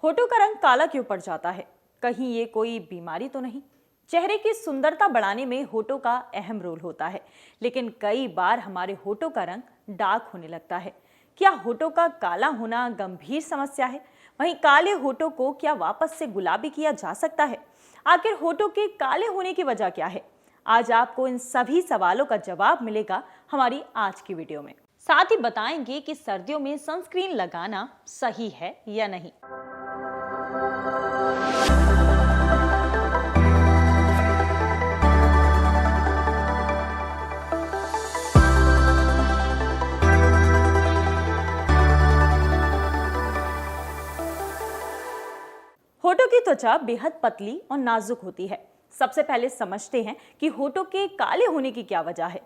होठों का रंग काला क्यों पड़ जाता है? कहीं ये कोई बीमारी तो नहीं? चेहरे की सुंदरता बढ़ाने में होठों का अहम रोल होता है, लेकिन कई बार हमारे होठों का रंग डार्क होने लगता है। क्या होठों का काला होना गंभीर समस्या है? वहीं काले होठों को क्या वापस से गुलाबी किया जा सकता है? आखिर होठों के काले होने की वजह क्या है? आज आपको इन सभी सवालों का जवाब मिलेगा हमारी आज की वीडियो में। साथ ही बताएंगे कि सर्दियों में सनस्क्रीन लगाना सही है या नहीं। होठों की त्वचा बेहद पतली और नाजुक होती है। सबसे पहले समझते हैं कि होठों के काले होने की क्या वजह है।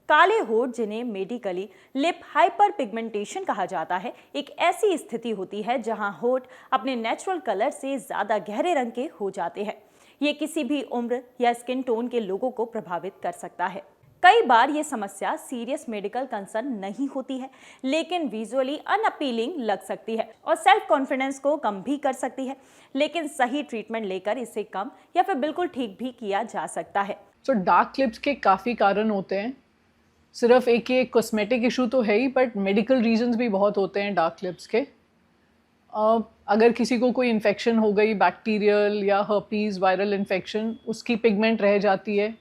काले होठ, जिन्हें मेडिकली लिप हाइपर पिगमेंटेशन कहा जाता है, एक ऐसी स्थिति होती है जहां होठ अपने नेचुरल कलर से ज्यादा गहरे रंग के हो जाते हैं। ये किसी भी उम्र या स्किन टोन के लोगों को प्रभावित कर सकता है। कई बार ये समस्या सीरियस मेडिकल कंसर्न नहीं होती है, लेकिन विजुअली अनअपीलिंग लग सकती है और सेल्फ कॉन्फिडेंस को कम भी कर सकती है। लेकिन सही ट्रीटमेंट लेकर इसे कम या फिर बिल्कुल ठीक भी किया जा सकता है। तो डार्क लिप्स के काफ़ी कारण होते हैं। सिर्फ एक ये कॉस्मेटिक इशू तो है ही, बट मेडिकल रीजंस भी बहुत होते हैं डार्क लिप्स के। अगर किसी को कोई इन्फेक्शन हो गई, बैक्टीरियल या हर्पीज़ वायरल इन्फेक्शन, उसकी पिगमेंट रह जाती है।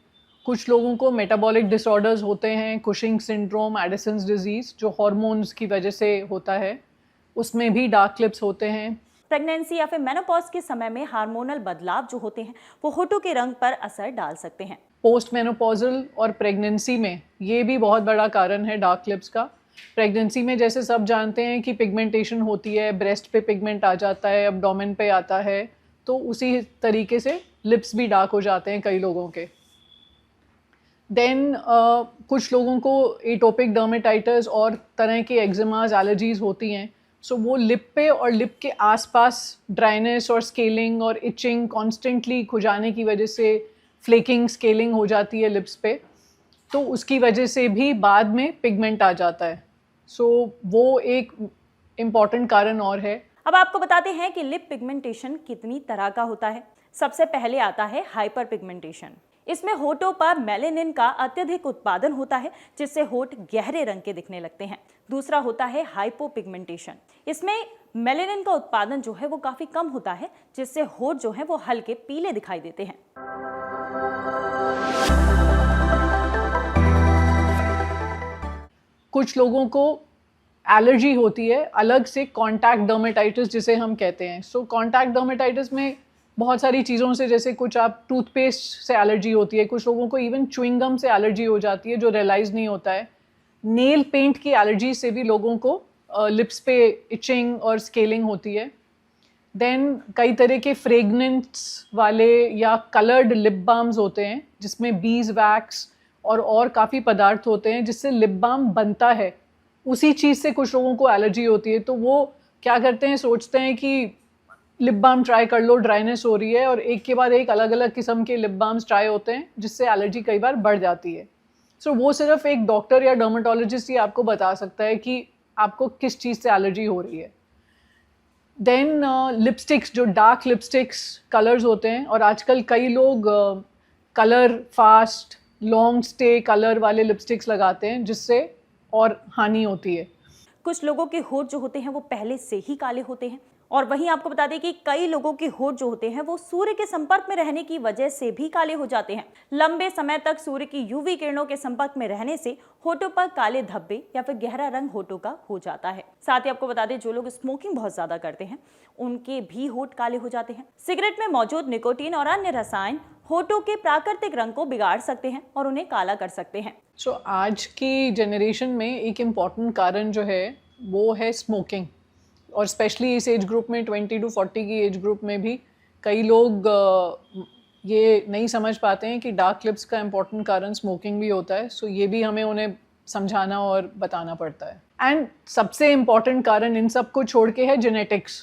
कुछ लोगों को मेटाबॉलिक डिसऑर्डर्स होते हैं, कुशिंग सिंड्रोम, एडिसन्स डिजीज़, जो हार्मोन्स की वजह से होता है, उसमें भी डार्क लिप्स होते हैं। प्रेगनेंसी या फिर मेनोपॉज के समय में हार्मोनल बदलाव जो होते हैं वो होठों के रंग पर असर डाल सकते हैं। पोस्ट मेनोपॉजल और प्रेगनेंसी में ये भी बहुत बड़ा कारण है डार्क लिप्स का। प्रेगनेंसी में जैसे सब जानते हैं कि पिगमेंटेशन होती है, ब्रेस्ट पे पिगमेंट आ जाता है, एब्डोमेन पे आता है, तो उसी तरीके से लिप्स भी डार्क हो जाते हैं कई लोगों के। देन कुछ लोगों को एटोपिक डर्मेटाइटिस और तरह के एक्जिमाज, एलर्जीज होती हैं। सो वो लिप पे और लिप के आसपास ड्राइनेस और स्केलिंग और इचिंग, कॉन्स्टेंटली खुजाने की वजह से फ्लेकिंग, स्केलिंग हो जाती है लिप्स पे, तो उसकी वजह से भी बाद में पिगमेंट आ जाता है। सो वो एक इम्पॉर्टेंट कारण और है। अब आपको बताते हैं कि लिप पिगमेंटेशन कितनी तरह का होता है। सबसे पहले आता है हाइपर पिगमेंटेशन। इसमें होठों पर मेलेनिन का अत्यधिक उत्पादन होता है, जिससे होठ गहरे रंग के दिखने लगते हैं। दूसरा होता है हाइपोपिगमेंटेशन। इसमें मेलेनिन का उत्पादन जो है वो काफी कम होता है, जिससे होठ जो है वो हल्के पीले दिखाई देते हैं। कुछ लोगों को एलर्जी होती है अलग से, कॉन्टैक्ट डर्मेटाइटिस जिसे हम कहते हैं। सो कॉन्टैक्ट डर्मेटाइटिस में बहुत सारी चीज़ों से, जैसे कुछ आप टूथपेस्ट से एलर्जी होती है, कुछ लोगों को इवन च्युइंगम से एलर्जी हो जाती है जो रियलाइज़ नहीं होता है। नेल पेंट की एलर्जी से भी लोगों को लिप्स पे इचिंग और स्केलिंग होती है। देन कई तरह के फ्रेगनेंस वाले या कलर्ड लिप बाम्स होते हैं जिसमें बीज वैक्स और काफ़ी पदार्थ होते हैं जिससे लिप बाम बनता है। उसी चीज़ से कुछ लोगों को एलर्जी होती है, तो वो क्या करते हैं, सोचते हैं कि लिप बाम ट्राई कर लो, ड्राइनेस हो रही है, और एक के बाद एक अलग अलग किस्म के लिप बाम्स ट्राई होते हैं जिससे एलर्जी कई बार बढ़ जाती है। सो वो सिर्फ एक डॉक्टर या डर्मेटोलॉजिस्ट ही आपको बता सकता है कि आपको किस चीज़ से एलर्जी हो रही है। देन लिपस्टिक्स, जो डार्क लिपस्टिक्स कलर्स होते हैं, और आजकल कई लोग colour fast long stay colour वाले लिपस्टिक्स लगाते हैं जिससे और हानि होती है। कुछ लोगों के होठ जो होते हैं वो पहले से ही काले होते हैं, और वहीं आपको बता दें कि कई लोगों के होठ जो होते हैं वो सूर्य के संपर्क में रहने की वजह से भी काले हो जाते हैं। लंबे समय तक सूर्य की यूवी किरणों के संपर्क में रहने से होठों पर काले धब्बे या फिर गहरा रंग होठों का हो जाता है। साथ ही आपको बता दें, जो लोग स्मोकिंग बहुत ज्यादा करते हैं उनके भी होठ काले हो जाते हैं। सिगरेट में मौजूद निकोटीन और अन्य रसायन होठों के प्राकृतिक रंग को बिगाड़ सकते हैं और उन्हें काला कर सकते हैं। सो आज की जनरेशन में एक इम्पॉर्टेंट कारण जो है वो है स्मोकिंग, और स्पेशली इस एज ग्रुप में 20 to 40 की एज ग्रुप में भी कई लोग ये नहीं समझ पाते हैं कि डार्क लिप्स का इम्पॉर्टेंट कारण स्मोकिंग भी होता है। सो ये भी हमें उन्हें समझाना और बताना पड़ता है। एंड सबसे इम्पॉर्टेंट कारण इन सब को छोड़ के है जेनेटिक्स।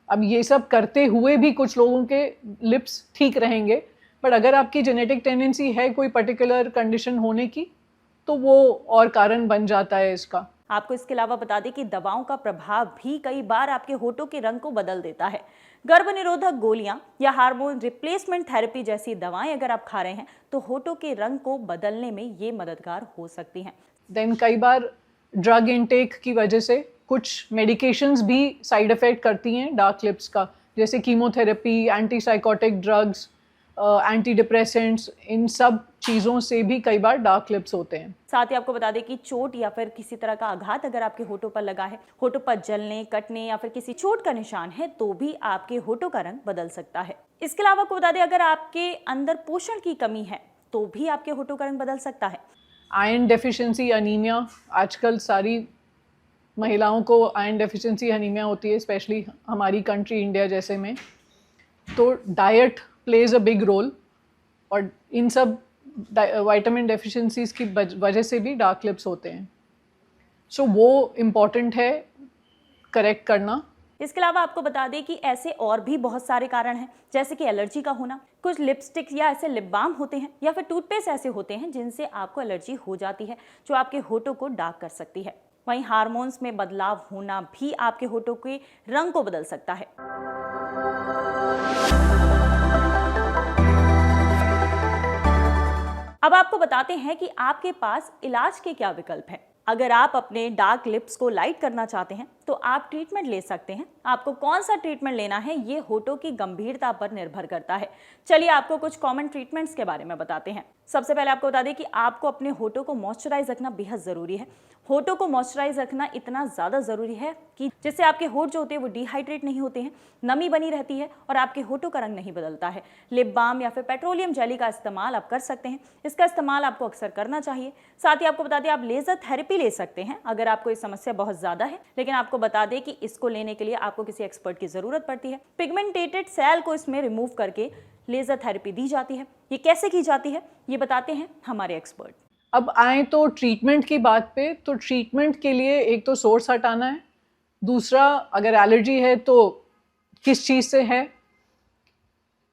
अब ये सब करते हुए भी कुछ लोगों के लिप्स ठीक रहेंगे, बट अगर आपकी जेनेटिक टेंडेंसी है कोई पर्टिकुलर कंडीशन होने की, तो वो और कारण बन जाता है इसका। आपको इसके अलावा बता दें कि दवाओं का प्रभाव भी कई बार आपके होठों के रंग को बदल देता है। गर्भ निरोधक गोलियां या हार्मोन रिप्लेसमेंट थेरेपी जैसी दवाएं अगर आप खा रहे हैं तो होठों के रंग को बदलने में ये मददगार हो सकती हैं। देन कई बार ड्रग इनटेक की वजह से कुछ मेडिकेशंस भी साइड इफेक्ट करती हैं डार्क लिप्स का, जैसे chemotherapy, antipsychotic drugs, antidepressants, इन सब चीज़ों से भी कई बार डार्क लिप्स होते हैं। साथ ही आपको बता दें कि चोट या फिर किसी तरह का आघात अगर आपके होठों पर लगा है, होठों पर जलने, कटने या फिर किसी चोट का निशान है तो भी आपके होठों का रंग बदल सकता है। इसके अलावा आपको बता दें अगर आपके अंदर पोषण की कमी है तो भी आपके होठों का रंग बदल सकता है। आयरन डेफिशिएंसी अनीमिया, आजकल सारी महिलाओं को आयरन डेफिशिएंसी अनीमिया होती है, स्पेशली हमारी कंट्री इंडिया जैसे में। तो diet plays a big role, और इन सब विटामिन डेफिशिएंसीज की वजह से भी डार्क लिप्स होते हैं। सो वो इम्पॉर्टेंट है करेक्ट करना। इसके अलावा आपको बता दें कि ऐसे और भी बहुत सारे कारण हैं, जैसे कि एलर्जी का होना, कुछ लिपस्टिक या ऐसे लिप बाम होते हैं या फिर टूथपेस्ट ऐसे होते हैं जिनसे आपको एलर्जी हो जाती है, जो आपके होठों को डार्क कर सकती है। वहीं हार्मोन्स में बदलाव होना भी आपके होठों के रंग को बदल सकता है। अब आपको बताते हैं कि आपके पास इलाज के क्या विकल्प हैं। अगर आप अपने डार्क लिप्स को लाइट करना चाहते हैं तो आप ट्रीटमेंट ले सकते हैं। आपको कौन सा ट्रीटमेंट लेना है ये होठों की गंभीरता पर निर्भर करता है। चलिए आपको कुछ कॉमन ट्रीटमेंट्स के बारे में बताते हैं। सबसे पहले आपको बता दें कि आपको अपने होठों को मॉइस्चराइज रखना बेहद ज़रूरी है। होठों को मॉइस्चराइज रखना इतना ज़्यादा ज़रूरी है कि जिससे आपके होठ जो होते हैं वो डिहाइड्रेट नहीं होते हैं, नमी बनी रहती है और आपके होठों का रंग नहीं बदलता है। लिप बाम या फिर पेट्रोलियम जेली का इस्तेमाल आप कर सकते हैं। इसका इस्तेमाल आपको अक्सर करना चाहिए। साथ ही आपको बता दें आप लेज़र थेरेपी ले सकते हैं अगर आपको ये समस्या बहुत ज़्यादा है, लेकिन आपको बता दें कि इसको लेने के लिए आपको किसी एक्सपर्ट की ज़रूरत पड़ती है। पिगमेंटेटेड सेल को इसमें रिमूव करके लेज़र थेरेपी दी जाती है। ये कैसे की जाती है ये बताते हैं हमारे एक्सपर्ट। अब आए तो ट्रीटमेंट की बात पे, तो ट्रीटमेंट के लिए एक तो सोर्स हटाना है, दूसरा अगर एलर्जी है तो किस चीज़ से है,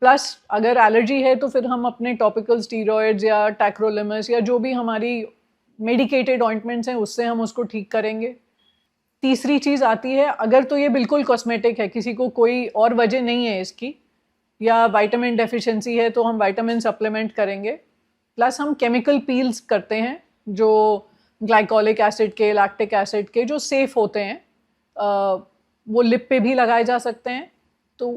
प्लस अगर एलर्जी है तो फिर हम अपने टॉपिकल स्टीरॉयड्स या टैक्रोलिमस या जो भी हमारी मेडिकेटेड ऑइंटमेंट्स हैं उससे हम उसको ठीक करेंगे। तीसरी चीज़ आती है अगर तो ये बिल्कुल कॉस्मेटिक है, किसी को कोई और वजह नहीं है इसकी, या विटामिन डेफिशिएंसी है तो हम विटामिन सप्लीमेंट करेंगे। प्लस हम केमिकल पील्स करते हैं जो ग्लाइकोलिक एसिड के, लैक्टिक एसिड के, जो सेफ़ होते हैं, वो लिप पे भी लगाए जा सकते हैं। तो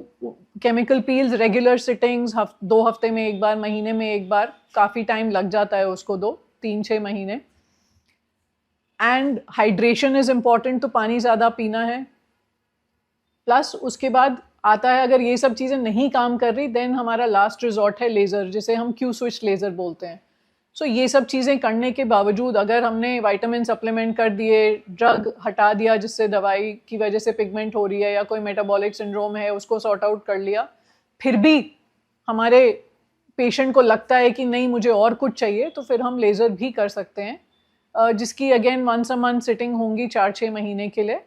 केमिकल पील्स रेगुलर सिटिंग्स 2 हफ्ते में एक बार, महीने में एक बार, काफ़ी टाइम लग जाता है उसको, 3-6 महीने। एंड हाइड्रेशन इज़ इम्पॉर्टेंट, तो पानी ज़्यादा पीना है। प्लस उसके बाद आता है अगर ये सब चीज़ें नहीं काम कर रही देन हमारा लास्ट रिजॉर्ट है लेज़र, जिसे हम क्यू स्विच लेज़र बोलते हैं। सो ये सब चीज़ें करने के बावजूद अगर हमने विटामिन सप्लीमेंट कर दिए, ड्रग हटा दिया जिससे दवाई की वजह से पिगमेंट हो रही है, या कोई मेटाबॉलिक सिंड्रोम है उसको सॉर्ट आउट कर लिया, फिर भी हमारे पेशेंट को लगता है कि नहीं मुझे और कुछ चाहिए, तो फिर हम लेज़र भी कर सकते हैं, जिसकी again once a month sitting होंगी 4-6 महीने के लिए,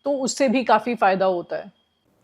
तो उससे भी काफ़ी फ़ायदा होता है।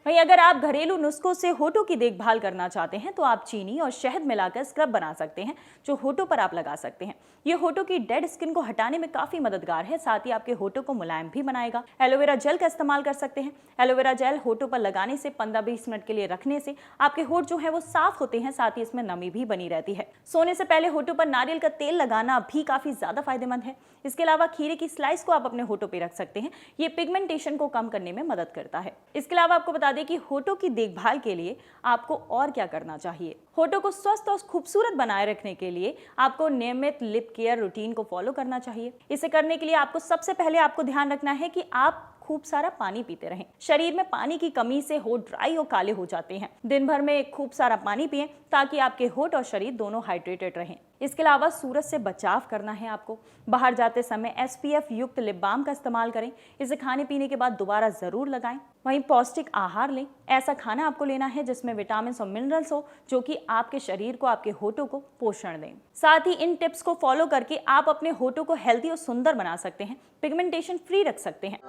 वहीं अगर आप घरेलू नुस्खों से होठों की देखभाल करना चाहते हैं तो आप चीनी और शहद मिलाकर स्क्रब बना सकते हैं जो होठों पर आप लगा सकते हैं। ये होठों की डेड स्किन को हटाने में काफी मददगार है, साथ ही आपके होठों को मुलायम भी बनाएगा। एलोवेरा जेल का इस्तेमाल कर सकते हैं। एलोवेरा जेल होठों पर लगाने से 15-20 मिनट के लिए रखने से आपके होठ जो है वो साफ होते हैं, साथ ही इसमें नमी भी बनी रहती है। सोने से पहले होठों पर नारियल का तेल लगाना भी काफी ज्यादा फायदेमंद है। इसके अलावा खीरे की स्लाइस को आप अपने होठों पर रख सकते हैं, ये पिगमेंटेशन को कम करने में मदद करता है। इसके अलावा आपको बता दें कि होठों की देखभाल के लिए आपको और क्या करना चाहिए। होठों को स्वस्थ और खूबसूरत बनाए रखने के लिए आपको नियमित लिप केयर रूटीन को फॉलो करना चाहिए। इसे करने के लिए आपको सबसे पहले आपको ध्यान रखना है कि आप खूब सारा पानी पीते रहें। शरीर में पानी की कमी से होठ ड्राई और काले हो जाते हैं। दिन भर में खूब सारा पानी पिएं ताकि आपके होठ और शरीर दोनों हाइड्रेटेड रहें। इसके अलावा सूरज से बचाव करना है आपको। बाहर जाते समय SPF युक्त लिप बाम का इस्तेमाल करें। इसे खाने पीने के बाद दोबारा जरूर लगाएं। वहीं पौष्टिक आहार लें। ऐसा खाना आपको लेना है जिसमें विटामिन और मिनरल्स हो, जो कि आपके शरीर को, आपके होठों को पोषण दें। साथ ही इन टिप्स को फॉलो करके आप अपने होठों को हेल्दी और सुंदर बना सकते हैं, पिगमेंटेशन फ्री रख सकते हैं।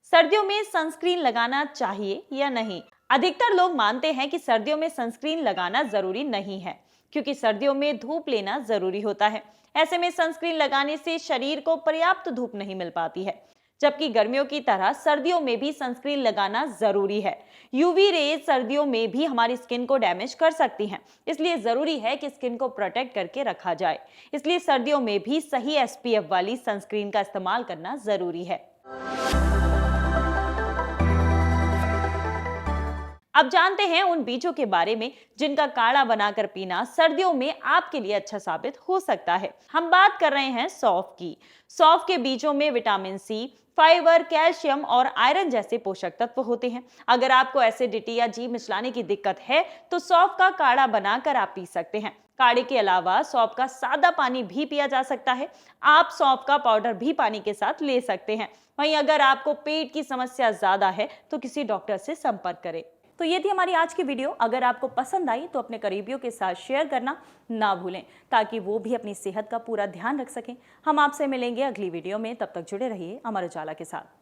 सर्दियों में सनस्क्रीन लगाना चाहिए या नहीं? अधिकतर लोग मानते हैं कि सर्दियों में सनस्क्रीन लगाना जरूरी नहीं है, क्योंकि सर्दियों में धूप लेना जरूरी होता है। ऐसे में सनस्क्रीन लगाने से शरीर को पर्याप्त धूप नहीं मिल पाती है, जबकि गर्मियों की तरह सर्दियों में भी सनस्क्रीन लगाना जरूरी है। यूवी रेज सर्दियों में भी हमारी स्किन को डैमेज कर सकती हैं, इसलिए जरूरी है कि स्किन को प्रोटेक्ट करके रखा जाए। इसलिए सर्दियों में भी सही एसपीएफ वाली सनस्क्रीन का इस्तेमाल करना जरूरी है। अब जानते हैं उन बीजों के बारे में जिनका काढ़ा बनाकर पीना सर्दियों में आपके लिए अच्छा साबित हो सकता है। हम बात कर रहे हैं सौंफ की। सौंफ के बीजों में विटामिन सी, फाइबर, कैल्शियम और आयरन जैसे पोषक तत्व होते हैं। अगर आपको एसिडिटी या जीभ मिचलाने की दिक्कत है तो सौंफ का काढ़ा बनाकर आप पी सकते हैं। काढ़े के अलावा सौंफ का सादा पानी भी पिया जा सकता है। आप सौंफ का पाउडर भी पानी के साथ ले सकते हैं। वहीं अगर आपको पेट की समस्या ज्यादा है तो किसी डॉक्टर से संपर्क करें। तो ये थी हमारी आज की वीडियो। अगर आपको पसंद आई तो अपने करीबियों के साथ शेयर करना ना भूलें, ताकि वो भी अपनी सेहत का पूरा ध्यान रख सकें। हम आपसे मिलेंगे अगली वीडियो में, तब तक जुड़े रहिए अमर उजाला के साथ।